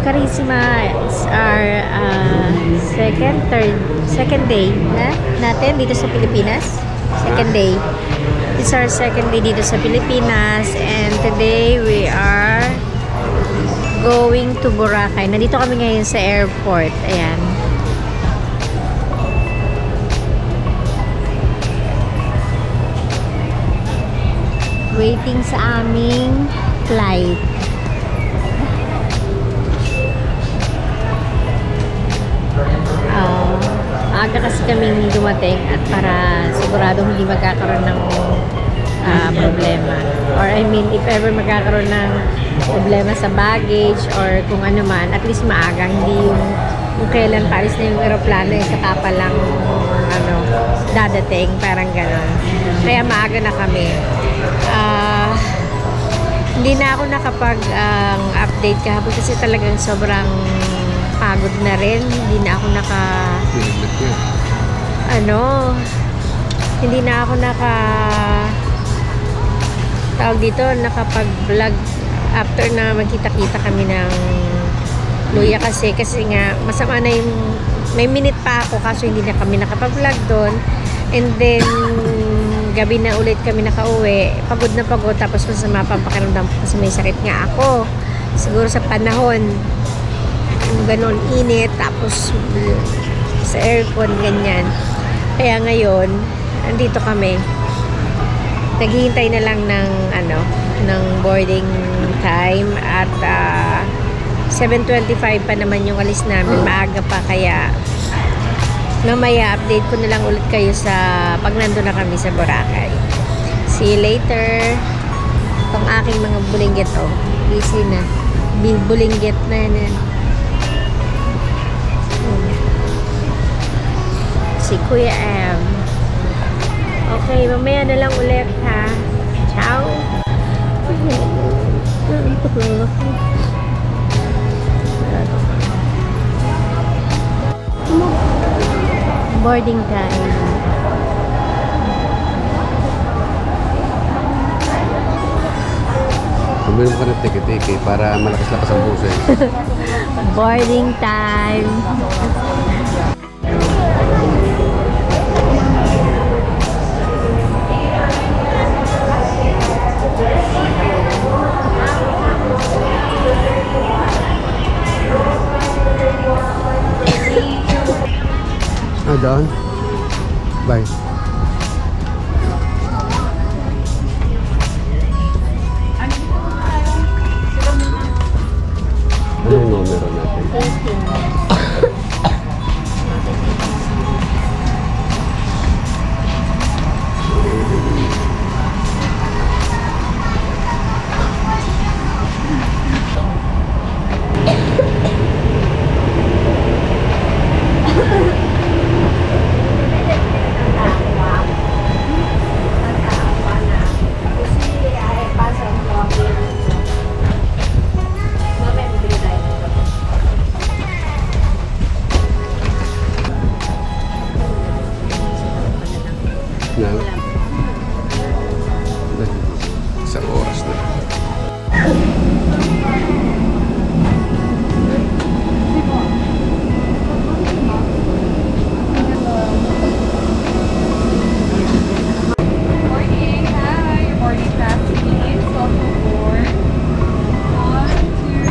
Carissima, it's our second day natin dito sa Pilipinas. Second day. It's our second day dito sa Pilipinas, and today we are going to Boracay. Nandito kami ngayon sa airport. Ayan. Waiting sa aming flight. Aga kasi kaming dumating at para sigurado hindi magkakaroon ng problema. Or I mean, if ever magkakaroon ng problema sa baggage or kung ano man, at least maaga. Hindi yung kailan paalis na yung aeroplano, yung saka pa lang dadating. Parang ganon. Kaya maaga na kami. Hindi na ako nakapag-update kahapon kasi talagang sobrang pagod na rin. Hindi na ako nakapag-vlog after na magkita-kita kami ng luya kasi nga masama na yung may minute pa ako kaso hindi na kami nakapag-vlog doon, and then gabi na ulit kami nakauwi, pagod na pagod, tapos masama pa pakiramdam kasi may sakit nga ako siguro sa panahon ganon init, tapos sa aircon ganyan. Kaya ngayon andito kami, naghihintay na lang ng boarding time at 7:25 pa naman yung alis namin. Maaga pa, kaya mamaya update ko na lang ulit kayo sa pag nandun na kami sa Boracay. See you later. Itong aking mga bulinggit, busy na. Bulinggit na yan. Si Kuya M. Okay, mamaya na lang ulit, ha. Ciao. Boarding time. Uminom ka ng tiki-tiki para malakas-lakas ang boses. Boarding time. Doon? Bye. Ano yung numero natin? 18. Isang oras na. Morning, hi. Morning class, please. Welcome aboard. 1, 2,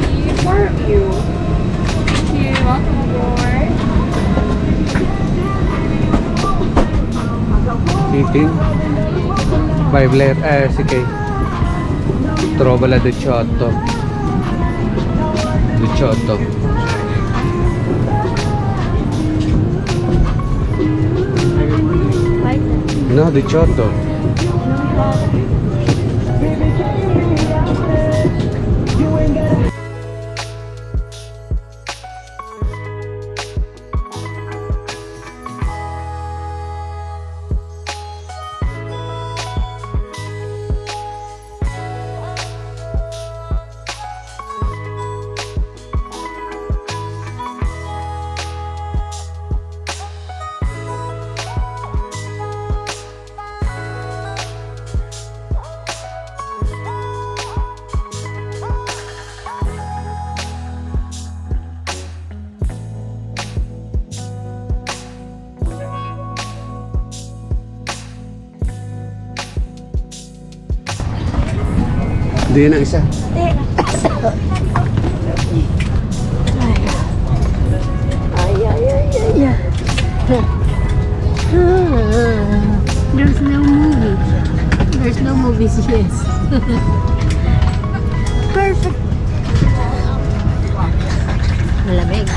3, 4 of you. Thank you. Welcome aboard. Eating? By Blair, CK. Trova la 18. 18. No, 18. Hindi yun ang isa. Ay, ay, ay, ay, ay. There's no movie. There's no movies, yes. Perfect. Malamig.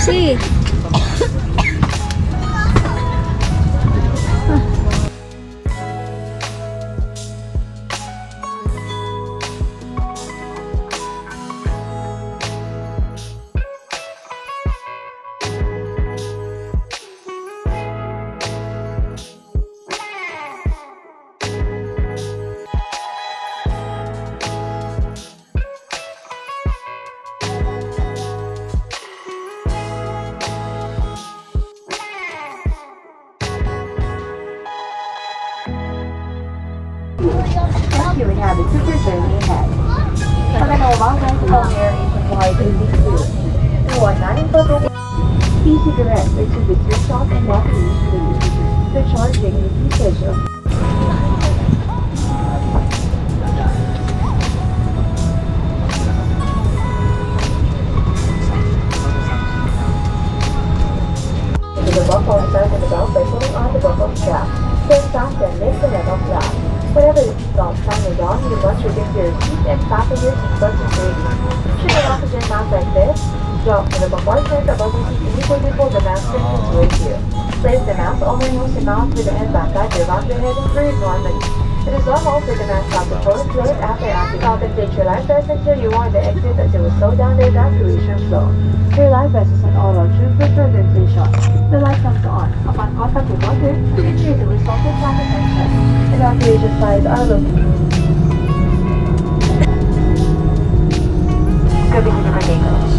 See? You inhabit your journey ahead. Pangalawa, rental air is required in this route. One non-public e-cigarettes exhibit your shop and batteries, please. The charging is usage of the buckle and fasten the belt by pulling on the buckle strap. Then fasten, lift the metal flap. Whenever the seatbelt sign is on, you must return to your seat and fasten your seatbelt securely. Should an oxygen mask like this drop from the compartment above the seat immediately pull the mask towards you. Place the mask over your nose and mouth with the head back at your back your head and breathe normally. It is normal for the mask not to close close after acting. Compensate your life vest until you are at the exit as it will slow down the evacuation flow. Your life vest is an auto tube for further inflation. The light comes on. Upon contact with water, to ensure the resulting climate tension. Evacuation signs are located. Gabi ko naman Nicholas.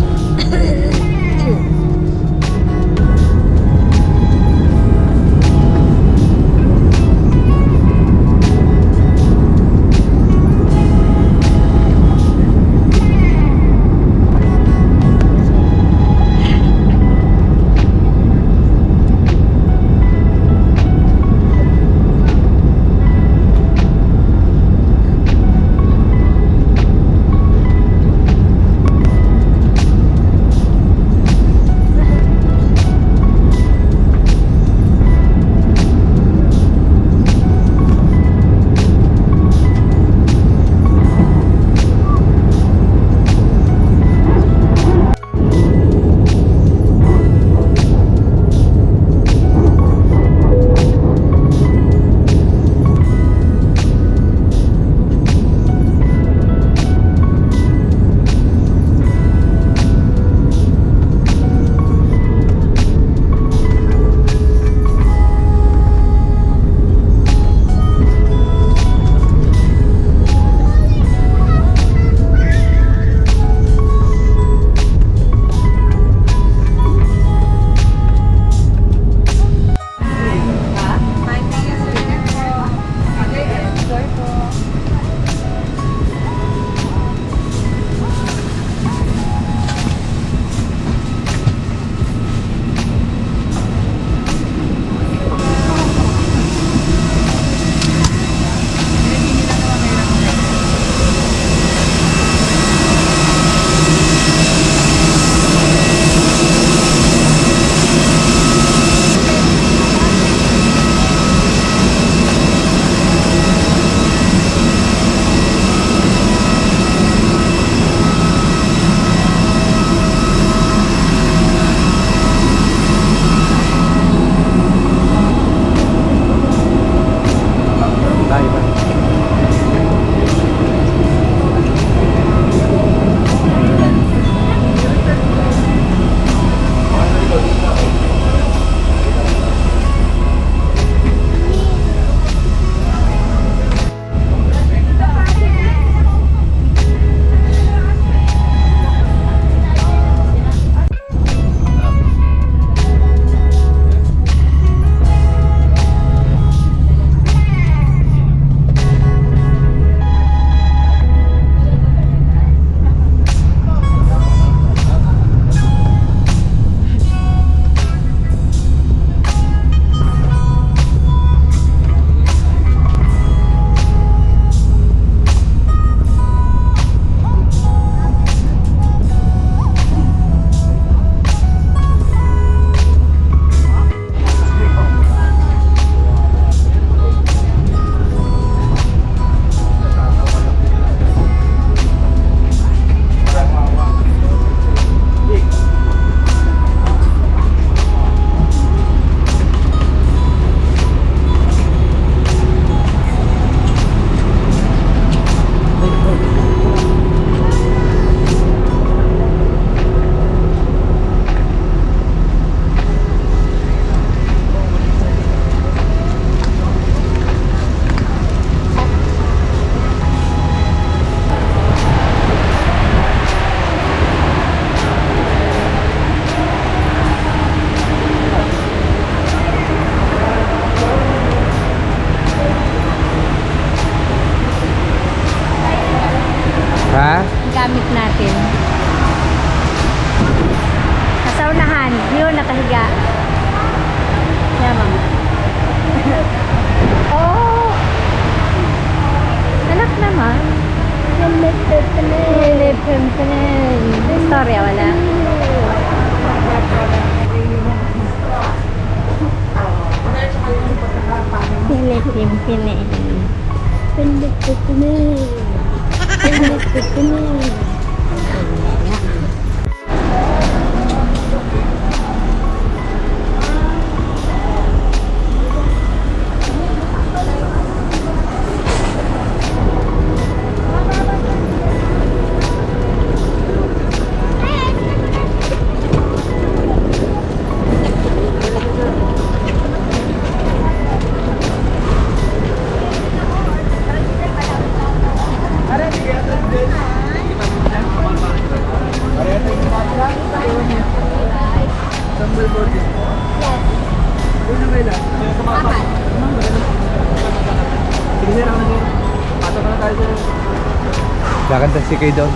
gamit natin. Nasa unahan, yun, nakahiga. Yan, mama. Oh! Anak naman. Istorya, wala. Pilipin, pinin. Lakad na si Kay doon.